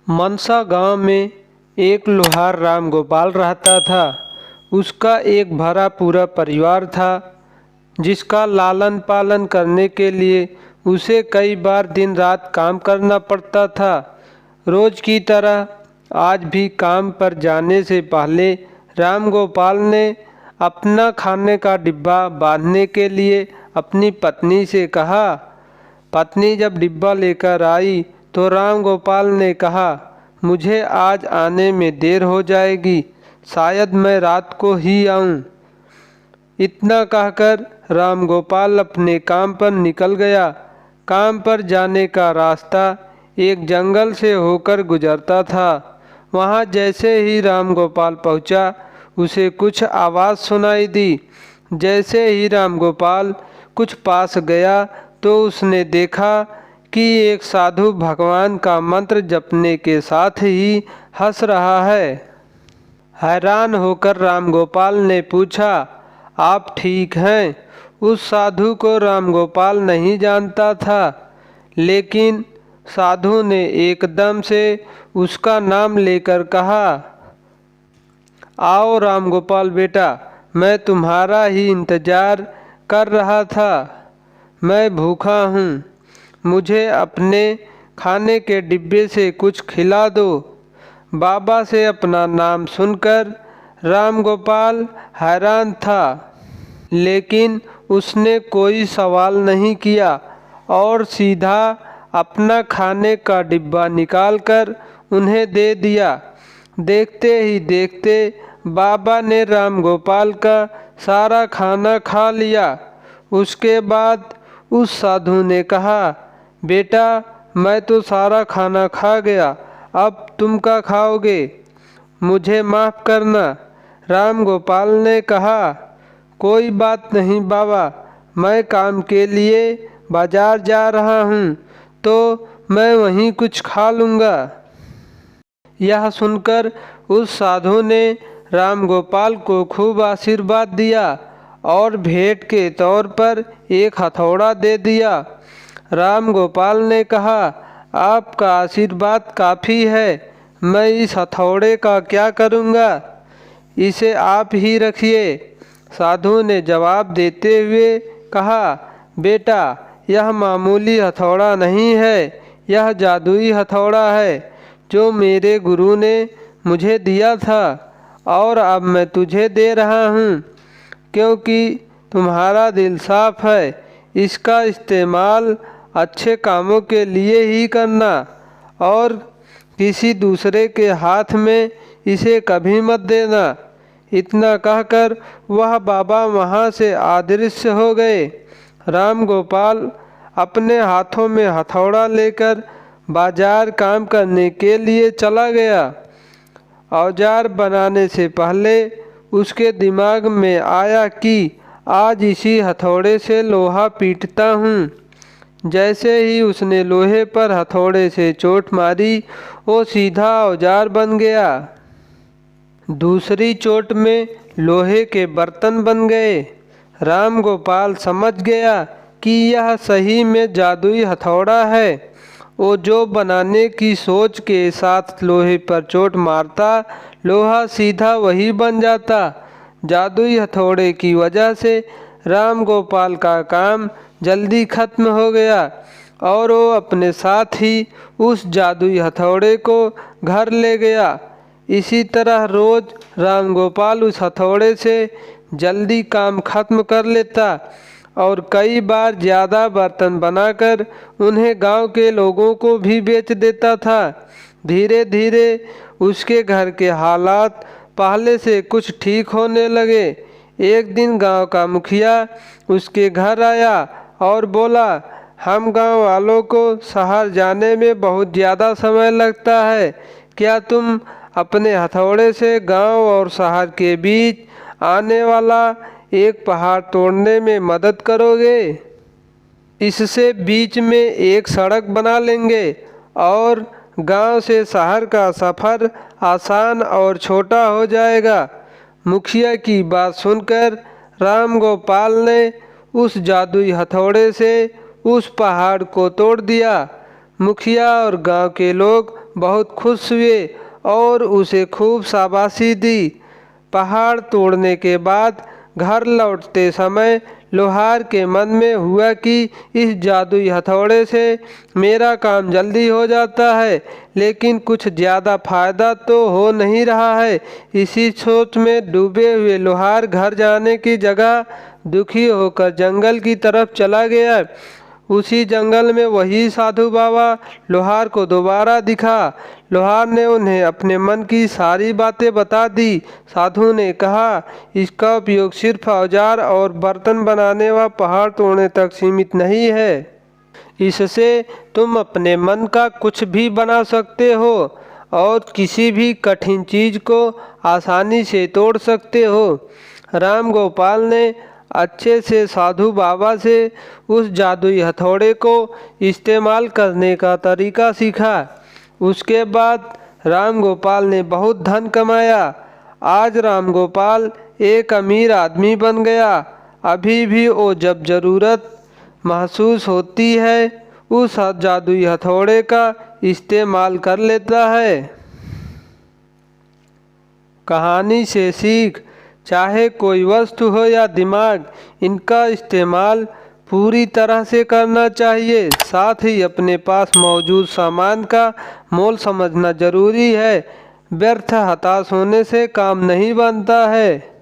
मनसा गांव में एक लोहार राम गोपाल रहता था। उसका एक भरा पूरा परिवार था, जिसका लालन पालन करने के लिए उसे कई बार दिन रात काम करना पड़ता था। रोज की तरह आज भी काम पर जाने से पहले राम गोपाल ने अपना खाने का डिब्बा बांधने के लिए अपनी पत्नी से कहा। पत्नी जब डिब्बा लेकर आई तो राम गोपाल ने कहा, मुझे आज आने में देर हो जाएगी, शायद मैं रात को ही आऊं। इतना कहकर राम गोपाल अपने काम पर निकल गया। काम पर जाने का रास्ता एक जंगल से होकर गुजरता था। वहां जैसे ही राम गोपाल पहुंचा, उसे कुछ आवाज़ सुनाई दी। जैसे ही राम गोपाल कुछ पास गया तो उसने देखा कि एक साधु भगवान का मंत्र जपने के साथ ही हंस रहा है। हैरान होकर राम गोपाल ने पूछा, आप ठीक हैं? उस साधु को राम गोपाल नहीं जानता था, लेकिन साधु ने एकदम से उसका नाम लेकर कहा, आओ राम गोपाल बेटा, मैं तुम्हारा ही इंतज़ार कर रहा था। मैं भूखा हूँ, मुझे अपने खाने के डिब्बे से कुछ खिला दो। बाबा से अपना नाम सुनकर राम गोपाल हैरान था, लेकिन उसने कोई सवाल नहीं किया और सीधा अपना खाने का डिब्बा निकालकर उन्हें दे दिया। देखते ही देखते बाबा ने राम गोपाल का सारा खाना खा लिया। उसके बाद उस साधु ने कहा, बेटा, मैं तो सारा खाना खा गया, अब तुम क्या खाओगे? मुझे माफ़ करना। राम गोपाल ने कहा, कोई बात नहीं बाबा, मैं काम के लिए बाजार जा रहा हूँ, तो मैं वहीं कुछ खा लूँगा। यह सुनकर उस साधु ने राम गोपाल को खूब आशीर्वाद दिया और भेंट के तौर पर एक हथौड़ा दे दिया। राम गोपाल ने कहा, आपका आशीर्वाद काफ़ी है, मैं इस हथौड़े का क्या करूँगा? इसे आप ही रखिए। साधु ने जवाब देते हुए कहा, बेटा, यह मामूली हथौड़ा नहीं है, यह जादुई हथौड़ा है जो मेरे गुरु ने मुझे दिया था और अब मैं तुझे दे रहा हूँ, क्योंकि तुम्हारा दिल साफ है। इसका इस्तेमाल अच्छे कामों के लिए ही करना और किसी दूसरे के हाथ में इसे कभी मत देना। इतना कहकर वह बाबा वहाँ से अदृश्य हो गए। राम गोपाल अपने हाथों में हथौड़ा लेकर बाजार काम करने के लिए चला गया। औजार बनाने से पहले उसके दिमाग में आया कि आज इसी हथौड़े से लोहा पीटता हूँ। जैसे ही उसने लोहे पर हथौड़े से चोट मारी, वो सीधा औजार बन गया। दूसरी चोट में लोहे के बर्तन बन गए। राम गोपाल समझ गया कि यह सही में जादुई हथौड़ा है। वो जो बनाने की सोच के साथ लोहे पर चोट मारता, लोहा सीधा वही बन जाता। जादुई हथौड़े की वजह से राम गोपाल का काम जल्दी खत्म हो गया और वो अपने साथ ही उस जादुई हथौड़े को घर ले गया। इसी तरह रोज राम गोपाल उस हथौड़े से जल्दी काम खत्म कर लेता और कई बार ज़्यादा बर्तन बनाकर उन्हें गांव के लोगों को भी बेच देता था। धीरे धीरे उसके घर के हालात पहले से कुछ ठीक होने लगे। एक दिन गांव का मुखिया उसके घर आया और बोला, हम गांव वालों को शहर जाने में बहुत ज़्यादा समय लगता है, क्या तुम अपने हथौड़े से गांव और शहर के बीच आने वाला एक पहाड़ तोड़ने में मदद करोगे? इससे बीच में एक सड़क बना लेंगे और गांव से शहर का सफ़र आसान और छोटा हो जाएगा। मुखिया की बात सुनकर राम गोपाल ने उस जादुई हथौड़े से उस पहाड़ को तोड़ दिया। मुखिया और गांव के लोग बहुत खुश हुए और उसे खूब शाबाशी दी। पहाड़ तोड़ने के बाद घर लौटते समय लोहार के मन में हुआ कि इस जादुई हथौड़े से मेरा काम जल्दी हो जाता है, लेकिन कुछ ज़्यादा फायदा तो हो नहीं रहा है। इसी सोच में डूबे हुए लोहार घर जाने की जगह दुखी होकर जंगल की तरफ चला गया। उसी जंगल में वही साधु बाबा लोहार को दोबारा दिखा। लोहार ने उन्हें अपने मन की सारी बातें बता दी। साधु ने कहा, इसका उपयोग सिर्फ औजार और बर्तन बनाने व पहाड़ तोड़ने तक सीमित नहीं है। इससे तुम अपने मन का कुछ भी बना सकते हो और किसी भी कठिन चीज को आसानी से तोड़ सकते हो। राम गोपाल ने अच्छे से साधु बाबा से उस जादुई हथौड़े को इस्तेमाल करने का तरीका सीखा। उसके बाद राम गोपाल ने बहुत धन कमाया। आज राम गोपाल एक अमीर आदमी बन गया। अभी भी वो जब ज़रूरत महसूस होती है उस जादुई हथौड़े का इस्तेमाल कर लेता है। कहानी से सीख, चाहे कोई वस्तु हो या दिमाग, इनका इस्तेमाल पूरी तरह से करना चाहिए। साथ ही अपने पास मौजूद सामान का मोल समझना जरूरी है। व्यर्थ हताश होने से काम नहीं बनता है।